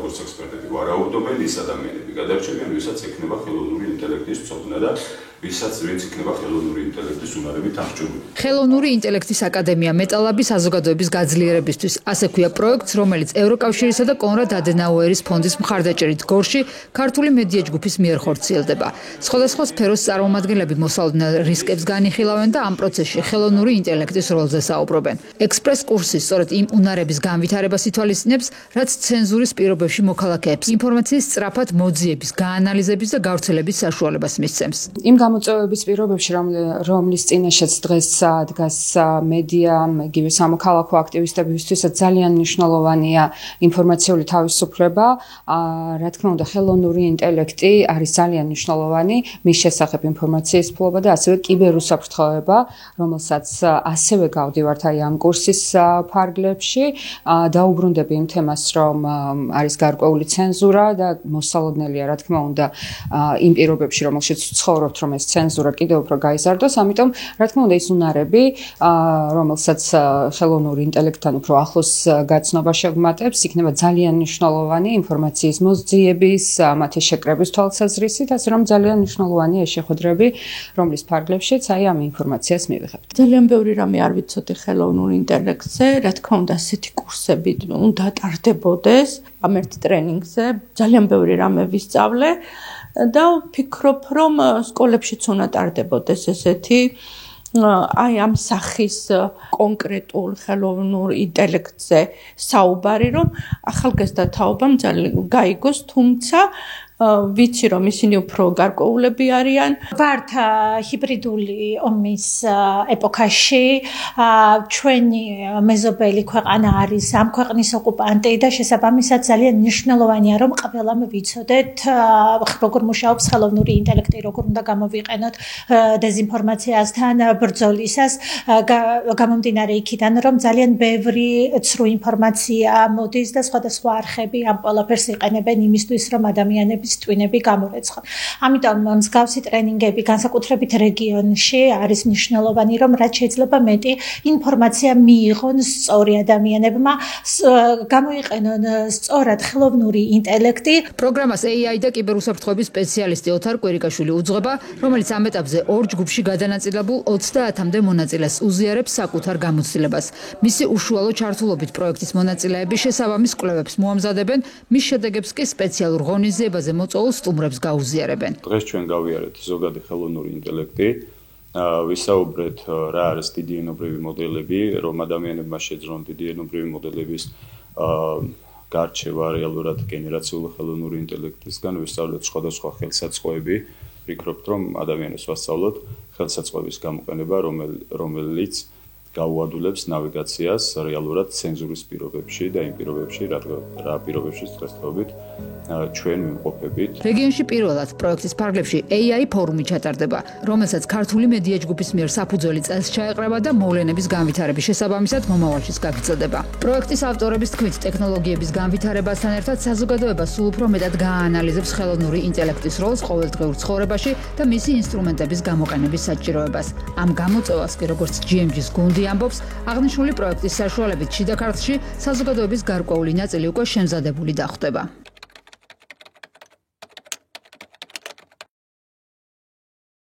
როგორც ექსპერტები ვარაუდობენ, ის ადამიანები გადარჩენიან, ვისაც ექნება ხელოვნური ინტელექტის ცოდნა და ვინც იქნება ხელოვნური ინტელექტის უნარებით აღჭურვილი. ხელოვნური ინტელექტის აკადემია მეტალაბის საზოგადოების გაძლიერებისთვის ასე ქვია პროექტს, რომელიც ევროკავშირისა და კონრად ადენაუერის ფონდის მხარდაჭერით გორში ქართული მედია ჯგუფის მიერ ხორციელდება. სხვადასხვა სფეროს წარმომადგენლები მოსალოდნელ რისკებს განიხილავენ და ამ პროცესში ხელოვნური ინტელექტის როლზე საუბრობენ. ექსპრეს კურსი სწორედ იმ უნარების განვითარებას ითვალისწინებს, რაც ცენზურის პირობებში მოქალაქეებს ინფორმაციის სწრაფად მოძიების, გაანალიზების და გავრცელების საშუალებას მისცემს. გამოწვევების პირობებში, რომლის წინაშეც დღეს დგას მედია, იგივე სამოქალაქო აქტივისტებისთვის ძალიან მნიშვნელოვანია ინფორმაციული თავისუფლება. Რა თქმა უნდა, ხელოვნური ინტელექტი არის ძალიან მნიშვნელოვანი მის შესახებ ინფორმაციის ფლობა და ასევე კიბერუსაფრთხოება, რომელსაც ასევე გავდივართ ამ კურსის ფარგლებში. დაუბრუნდები იმ თემას, რომ არის გარკვეული ცენზურა და მოსალოდნელია, რა თქმა უნდა, იმ პირობებში, რომელშიც ცხოვრობთ, რომ ეს ცენზურა კიდევ უფრო გაიზარდოს, ამიტომ რა თქმა უნდა ის უნარები, რომელსაც ხელოვნური ინტელექტთან უფრო ახლოს გაცნობა შეგვმატებს, იქნება ძალიან მნიშვნელოვანი ინფორმაციის მოძიების, მათი შეკრების თვალსაზრისით, ასე რომ ძალიან მნიშვნელოვანია ეს შეხვედრები, რომლის ფარგლებშიც ამ ინფორმაციას მივიღებთ. ძალიან ბევრი რამე არ ვიცოდი ხელოვნურ ინტელექტზე, რა თქმა უნდა, ასეთი კურსები უნდა ტარდებოდეს ამ ერთ ტრენინგზე, ძალიან ბევრი რამე ვისწავლე. და ვფიქრობ, რომ სკოლებშიც უნდა ტარდებოდეს ესეთი ამ სახის კონკრეტულ ხელოვნურ ინტელექტზე საუბარი, რომ ახალგაზრდა თაობამ ძალიან გაიგოს, თუმცა ვიცი, რომ ისინი უფრო გარკვეულები არიან. ვართ ჰიბრიდული ომის ეპოქაში, ჩვენი მეზობელი ქვეყანა არის ამ ქვეყნის ოკუპანტი და შესაბამისად ძალიან მნიშვნელოვანია, რომ ყველამ ვიცოდეთ, როგორ მუშაობს ხელოვნური ინტელექტი, როგორ უნდა გამოვიყენოთ დეზინფორმაციასთან ბრძოლისას, გამომდინარე იქიდან, რომ ძალიან ბევრი ცრუ ინფორმაცია მოდის და სხვადასხვა არხები ამ ყველაფერს იყენებენ იმისთვის, რომ ადამიანები ტვინები გამორეცხონ. ამიტომ მსგავსი ტრენინგები განსაკუთრებით რეგიონში არის მნიშვნელოვანი, რომ რაც შეიძლება მეტი ინფორმაცია მიიღონ სწორი ადამიანებმა, გამოიყენონ სწორად ხელოვნური ინტელექტი. პროგრამას AI და კიბერუსაფრთხოების სპეციალისტი ოთარ კვირიკაშვილი უძღვება, რომელიც ამ ეტაპზე ორ ჯგუფში გადანაწილებულ 30-მდე მონაწილეს უზიარებს საკუთარ გამოცდილებას. მისი უშუალო ჩართულობით პროექტის მონაწილეები შესაბამის კვლევებს მოამზადებენ, მის შედეგებს კი სპეციალურ ღონისძიებაზე მოწვეულ სტუმრებს გაუზიარებენ. დღეს ჩვენ გავიარეთ ზოგადი ხელოვნური ინტელექტი, ვისაუბრეთ რა არის დიდი ენობრივი მოდელები, რომ ადამიანებმა შეძლონ დიდი ენობრივი მოდელების გარჩევა რეალურად გენერაციული ხელოვნური ინტელექტისგან, ვისწავლეთ სხვადასხვა ხელსაწყოები, ვფიქრობთ, რომ ადამიანებს ვასწავლოთ ხელსაწყოების გამოყენება, რომელიც გაუადულებს ნავიგაციას რეალურად ცენზურის პირობებში და იმ პირობებში, რა პირობებშიც დღესდღეობით ჩვენ ვიმყოფებით. რეგიონში პირველად პროექტის ფარგლებში AI ფორუმი ჩატარდება, რომელსაც ქართული მედია ჯგუფის მიერ საფუძველი წელს ჩაეყრება და მოვლენების განვითარების შესაბამისად მომავალშიც გაგრძელდება. პროექტის ავტორების თქმით, ტექნოლოგიების განვითარებასთან ერთად საზოგადოება სულ უფრო მეტად გააანალიზებს ხელოვნური ინტელექტის როლს ყოველდღიურ ცხოვრებაში და მისი ინსტრუმენტების გამოყენების საჭიროებას. ამ გამოწვევას კი როგორც GMG-ს გუნდი ამბობს, აღნიშნული პროექტის საშუალებით შიდა ქართლში საზოგადოების გარკვეული ნაწილი უკვე შემზადებული დახვდება.